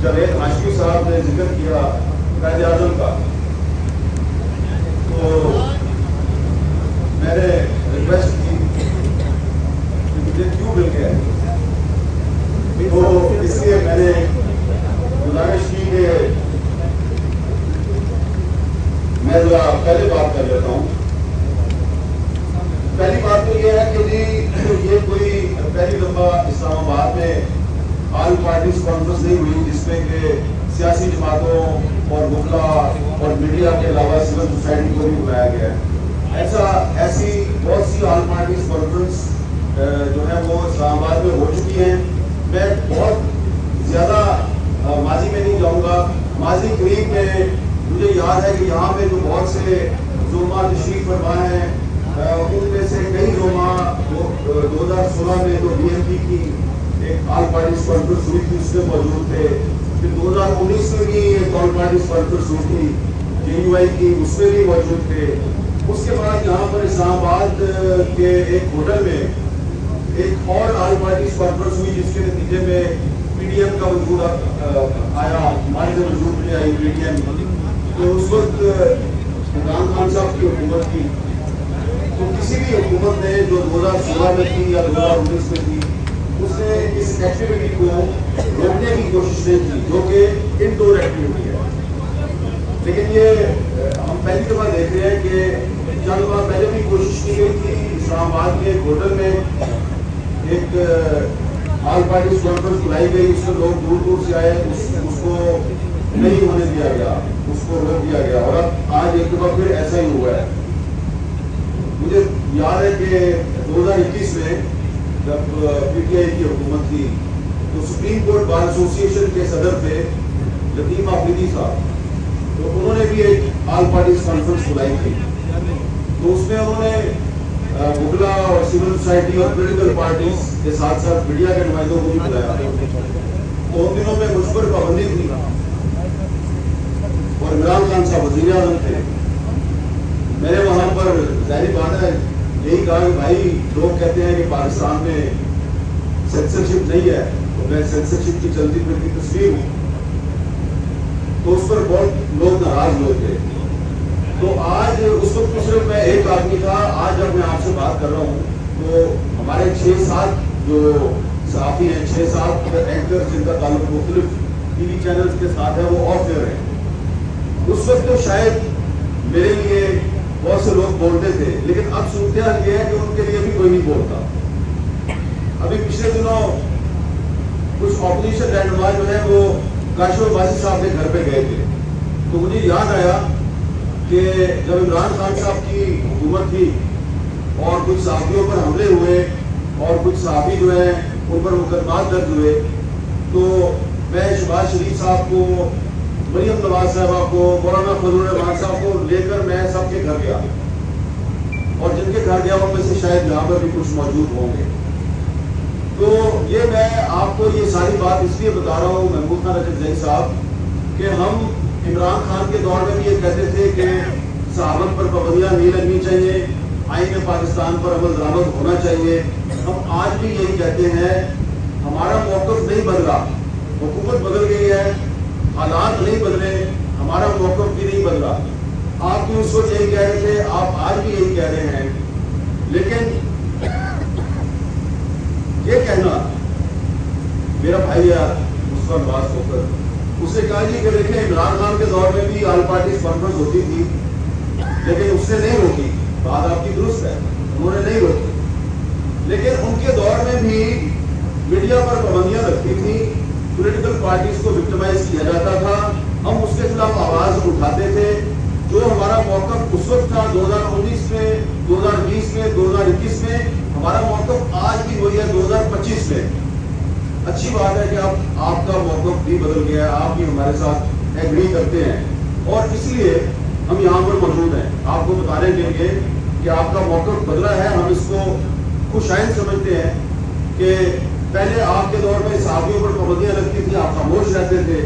جاوید ہاشمی صاحب نے ذکر کیا قائد اعظم کا، تو میں نے ریکویسٹ کی کہ مجھے کیوں مل گیا، تو اس لیے میں نے گزارش کی کہ میں ذرا پہلے بات کر لیتا ہوں۔ پہلی بات تو یہ ہے کہ جی یہ کوئی پہلی دفعہ اسلام آباد میں آل پارٹیز کانفرنس نہیں ہوئی جس میں کہ سیاسی جماعتوں اور وکلا اور میڈیا کے علاوہ سول سوسائٹی کو بھی بلایا گیا ہے۔ ایسی بہت سی آل پارٹیز کانفرنس جو ہے وہ اسلام آباد میں ہو چکی ہیں۔ میں بہت زیادہ ماضی میں نہیں جاؤں گا، ماضی قریب میں مجھے یاد ہے کہ یہاں پہ جو بہت سے زوما تشریف فرما ہیں، ان میں سے کئی زوما 2016 میں تو بی ایم پی کی ایک آل پارٹیز کانفرنس ہوئی تھی، اس میں موجود تھے۔ پھر 2019 میں بھی ایک آل پارٹیز کانفرنس ہوئی تھی جے یو آئی کی، اس میں بھی موجود تھے۔ اس کے بعد یہاں پر اسلام آباد کے ایک ہوٹل میں ایک اور آل پارٹیز کانفرنس ہوئی جس کے نتیجے میں پی ڈی ایم کا وجود آیا، ہمارے سے وجود میں آئی پی ڈی ایم۔ تو اس وقت عمران خان صاحب کی حکومت تھی، تو کسی بھی حکومت نے جو 2016 میں تھی یا 2019 میں تھی، اس نے اس ایکٹیویٹی کو روکنے کی کوشش نہیں کی، جو کہ انڈور ایکٹیویٹی ہے۔ لیکن یہ ہم پہلی دفعہ دیکھ رہے ہیں کہ چند ماہ پہلے بھی کوشش کی گئی تھی، اسلام آباد کے ایک ہوٹل میں ایک آل پارٹیز کانفرنس بلائی گئی، اس میں لوگ دور دور سے آئے، اس کو نہیں ہونے دیا گیا، اس کو روک دیا گیا، اور اب آج ایک دفعہ پھر ایسا ہی ہوا ہے۔ مجھے یاد ہے کہ 2021 میں جب پی ٹی آئی کی حکومت تھی تو سپریم کورٹ بار ایسوسی ایشن کے صدر تھے لطیف آفریدی صاحب، تو انہوں نے بھی ایک آل پارٹیز کانفرنس بلائی تھی۔ تو اس میں انہوں نے وکلا اور سول سوسائٹی اور پولیٹیکل پارٹیز کے ساتھ ساتھ میڈیا کے نمائندوں کو بھی بلایا۔ تو ان دنوں میں مجھ پر پابندی تھی اور عمران خان صاحب وزیر اعظم تھے۔ میں نے وہاں پر ظاہری بات ہے یہی کہا کہ بھائی لوگ کہتے ہیں کہ پاکستان میں سینسرشپ نہیں ہے، تو میں سینسرشپ کی چلتی پھرتی تصویر ہوں، تو اس پر بہت لوگ ناراض ہوئے تھے۔ تو آج اس وقت تو صرف میں ایک آدمی تھا، آج جب میں آپ سے بات کر رہا ہوں تو ہمارے 6-7 جو صحافی ہیں، 6-7 اینکر جن کا تعلق مختلف ٹی وی چینلز کے ساتھ ہے، وہ آف ایئر ہیں۔ اس وقت تو شاید میرے لیے بہت سے لوگ بولتے تھے، لیکن اب صورتحال یہ ہے کہ ان کے لیے بھی کوئی نہیں بولتا۔ ابھی پچھلے دنوں کچھ اپوزیشن رہنما جو ہے وہ کاشف عباسی صاحب کے گھر پہ گئے تھے، تو مجھے یاد آیا کہ جب عمران خان صاحب کی حکومت تھی اور کچھ صحافیوں پر حملے ہوئے اور کچھ صحافی جو ہیں ان پر مقدمات درج ہوئے، تو میں شہباز شریف صاحب کو، مریم نواز صاحبہ کو، مولانا فضل الرحمان صاحب کو لے کر میں سب کے گھر گیا، اور جن کے گھر گیا ان میں سے شاید یہاں پر بھی کچھ موجود ہوں گے۔ تو یہ میں آپ کو یہ ساری بات اس لیے بتا رہا ہوں محمود خان رجب زئی صاحب کہ ہم عمران خان کے دور میں بھی یہ کہتے تھے کہ صحافت پر پابندیاں نہیں لگنی چاہیے، آئین پاکستان پر عمل درآمد ہونا چاہیے۔ ہم آج بھی یہی کہتے ہیں، ہمارا موقف نہیں بدلا، حکومت بدل گئی ہے، حالات نہیں بدلے، ہمارا موقف بھی نہیں بدلا۔ آپ بھی اس وقت یہی کہہ رہے تھے، آپ آج بھی یہی کہہ رہے ہیں، لیکن یہ کہنا میرا بھائی ہے مصطفیٰ نواز کھوکھر، اس نے کہا جی کہ دیکھیں عمران خان کے دور میں بھی آل پارٹیز کانفرنس ہوتی تھی، لیکن اس نے نہیں روکی، بات آپ کی درست ہے، انہوں نے نہیں روکی، لیکن ان کے دور میں بھی میڈیا پر پابندیاں لگتی تھیں، پولیٹیکل پارٹیز کو وکٹمائز کیا جاتا تھا، ہم اس کے خلاف آواز اٹھاتے تھے۔ جو ہمارا موقف اس وقت تھا 2019 میں، 2020 میں، 2021 میں، ہمارا موقف آج بھی وہی ہے 2025 میں۔ اچھی بات ہے کہ اب آپ کا موقف بھی بدل گیا ہے، آپ بھی ہمارے ساتھ ایگری کرتے ہیں، اور اس لیے ہم یہاں پر موجود ہیں آپ کو بتانے کے لیے کہ آپ کا موقف بدلا ہے۔ ہم اس کو خوش آئند سمجھتے ہیں کہ پہلے آپ کے دور میں صحافیوں پر پابندیاں لگتی تھیں، آپ خاموش رہتے تھے،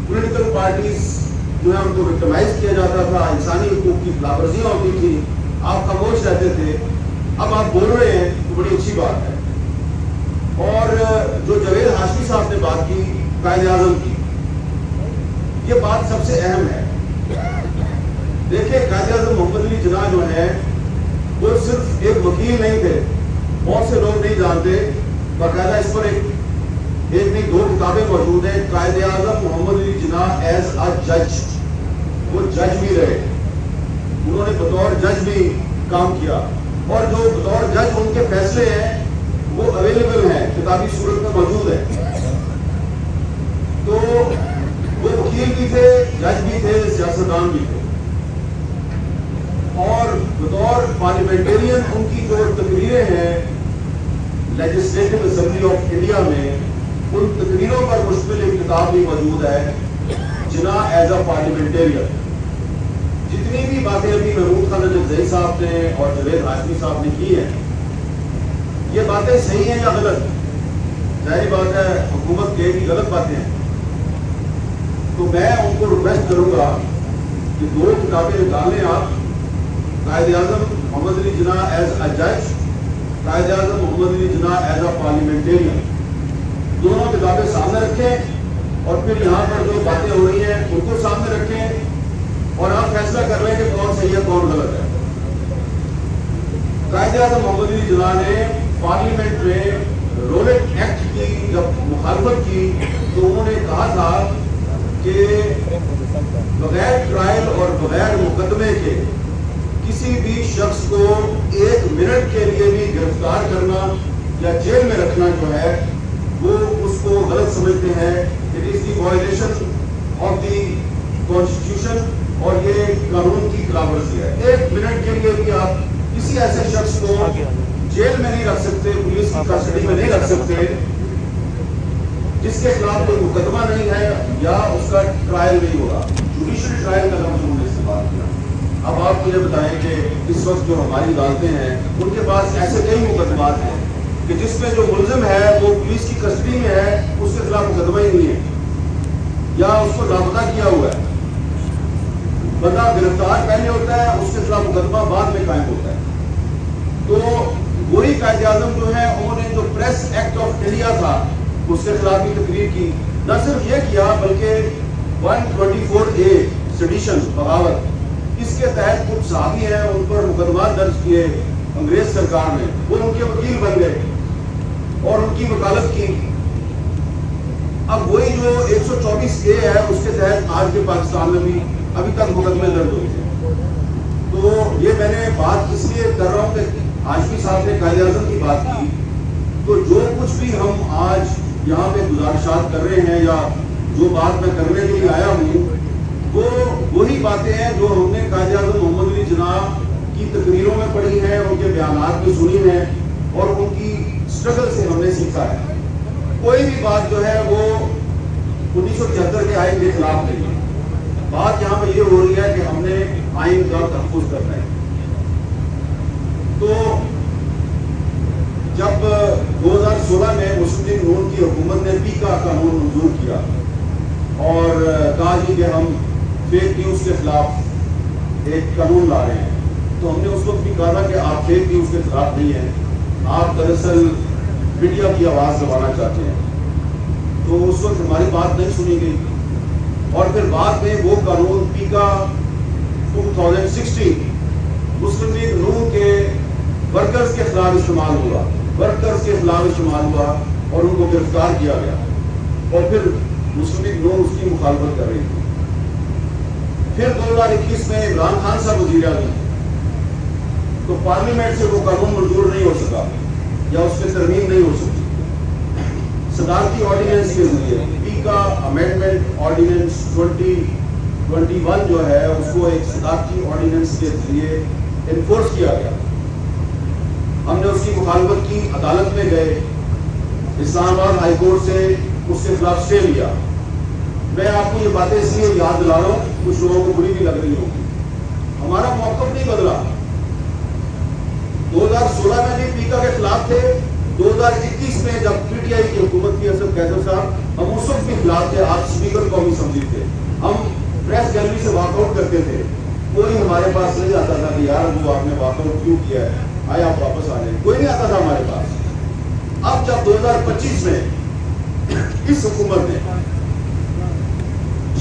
پولیٹیکل پارٹیز جو ہے ان کو وکٹمائز کیا جاتا تھا، انسانی حقوق کی خلاف ورزیاں ہوتی تھی، آپ خاموش رہتے تھے۔ اب آپ بول رہے ہیں تو بڑی اچھی بات ہے۔ اور جو جاوید ہاشمی صاحب نے بات کی قائد اعظم کی، یہ بات سب سے اہم ہے. دیکھیں قائد اعظم محمد علی جناح جو ہیں وہ صرف ایک وکیل نہیں تھے. بہت سے لوگ نہیں جانتے, باقاعدہ اس پر ایک نہیں 2 کتابیں موجود ہیں. قائد اعظم محمد علی جناح ایز اے جج, وہ جج بھی رہے, انہوں نے بطور جج بھی کام کیا, اور جو بطور جج ان کے فیصلے ہیں وہ اویلیبل ہیں, کتابی صورت میں موجود ہے. تو وہ وکیل بھی تھے, جج بھی تھے, سیاستدان بھی تھے, اور بطور پارلیمنٹرین ان کی جو تقریریں ہیں لیجسلیٹو اسمبلی آف انڈیا میں, ان تقریروں پر مشتمل ایک کتاب بھی موجود ہے, جناح ایز اے پارلیمنٹرین. جتنی بھی باتیں ابھی محمود خان نجف صاحب نے اور جاوید ہاشمی صاحب نے کی ہیں, یہ باتیں صحیح ہیں یا غلط؟ ظاہری بات ہے حکومت کے بھی غلط باتیں ہیں. تو میں ان کو ریکویسٹ کروں گا کہ 2 کتابیں نکال لیں آپ, قائد اعظم محمد علی جناح ایز اے جج, قائد اعظم محمد Ali Jinnah as a parliamentarian. دونوں کتابیں سامنے رکھیں, اور پھر یہاں پر جو باتیں ہو رہی ہیں ان کو سامنے رکھیں, اور آپ فیصلہ کر لیں کہ کون صحیح ہے کون غلط ہے. قائد اعظم محمد علی جناح نے پارلیمنٹ میں رولٹ ایکٹ کی جب مخالفت کی تو انہوں نے کہا تھا کہ بغیر ٹرائل اور بغیر مقدمے کے کسی بھی شخص کو 1 منٹ کے لیے بھی گرفتار کرنا یا جیل میں رکھنا جو ہے وہ اس کو غلط سمجھتے ہیں. It is the violation of the constitution, اور یہ قانون کی خلاف ورزی ہے. 1 منٹ کے لیے بھی آپ کسی ایسے شخص کو جیل میں نہیں رکھ سکتے, پولیس کی کسٹڈی میں نہیں رکھ سکتے جس کے خلاف کوئی مقدمہ نہیں ہے یا اس کا ٹرائل نہیں ہوگا. جوڈیشل ٹرائل کا لفظ انہوں نے استعمال کیا. اب آپ مجھے بتائیں کہ اس وقت جو ہماری عدالتیں ہیں ان کے پاس ایسے کئی مقدمات ہیں کہ جس میں جو ملزم ہے وہ پولیس کی کسٹڈی میں ہے, اس کے خلاف مقدمہ ہی نہیں ہے یا اس کو لاپتہ کیا ہوا ہے. بندہ گرفتار پہلے ہوتا ہے, اس کے خلاف مقدمہ بعد میں قائم ہوتا ہے. تو وہی قائد اعظم جو ہے انہوں نے جو پریس ایکٹ آف انڈیا تھا اس کے خلاف بھی تقریر کی. نہ صرف یہ کیا بلکہ 124A سیڈیشن, بغاوت, اس کے تحت کچھ صحافی ہیں ان پر مقدمات درج کیے انگریز سرکار نے, وہ ان کے وکیل بن گئے اور ان کی وکالت کی. اب وہی جو 124A ہے اس کے تحت آج کے پاکستان میں بھی ابھی تک مقدمے درج ہوئے تھے. تو یہ میں نے بات اس لیے کر رہا ہوں کہ ہاشمی صاحب نے قائد اعظم کی بات کی, تو جو کچھ بھی ہم آج یہاں پہ گزارشات کر رہے ہیں یا جو بات میں کرنے کے لیے آیا ہوں وہ وہی باتیں ہیں جو ہم نے قائد اعظم محمد علی جناح کی تقریروں میں پڑھی ہیں, ان کے بیانات میں سنی ہیں, اور ان کی اسٹرگل سے ہم نے سیکھا ہے. کوئی بھی بات جو ہے وہ 1973 کے آئین کے خلاف نہیں ہے. بات یہاں پہ یہ ہو رہی ہے کہ ہم نے آئین کا تحفظ کرنا ہے. تو جب 2016 میں مسلم لیگ نون کی حکومت نے پیکا قانون منظور کیا اور کہا جی کہ ہم فیک نیوز کے خلاف ایک قانون لا رہے ہیں, تو ہم نے اس وقت بھی کہا تھا کہ آپ فیک نیوز کے خلاف نہیں ہیں, آپ دراصل میڈیا کی آواز دبانا چاہتے ہیں. تو اس وقت ہماری بات نہیں سنی گئی, اور پھر بعد میں وہ قانون پیکا 2016 مسلم لیگ نون کے ورکرز کے خلاف استعمال ہوا, ورکرز کے خلاف استعمال ہوا اور ان کو گرفتار کیا گیا, اور پھر مسلم لیگ نون اس کی مخالفت کر رہی تھی. پھر 2021 میں عمران خان صاحب وزیر اعظم, تو پارلیمنٹ سے وہ قانون منظور نہیں ہو سکا یا اس میں ترمیم نہیں ہو سکتی. صدارتی آرڈیننس کے ذریعے پیکا امینڈمنٹ آرڈیننس 2021 جو ہے اس کو ایک صدارتی آرڈیننس کے ذریعے انفورس کیا گیا. ہم نے اس کی مخالفت کی, عدالت میں گئے, اسلام آباد ہائی کورٹ سے اس کے خلاف اسٹے لیا. میں آپ کو یہ باتیں اس لیے یاد دلا رہا ہوں, کچھ لوگوں کو بری بھی لگ رہی ہوگی. ہمارا موقف نہیں بدلا. 2016 میں بھی پیکا کے خلاف تھے, 2021 میں جب پی ٹی آئی کی حکومت تھی اسد قیصر صاحب, ہم اس وقت بھی خلاف تھے. آپ اسپیکر قومی اسمبلی تھے, ہم پریس گیلری سے واک آؤٹ کرتے تھے. کوئی ہمارے پاس نہیں آتا تھا کہ یار وہ آپ نے واک آؤٹ کیوں کیا ہے, آئے آپ واپس آ جائیں. کوئی نہیں آتا تھا ہمارے پاس. اب جب 2025 میں اس حکومت نے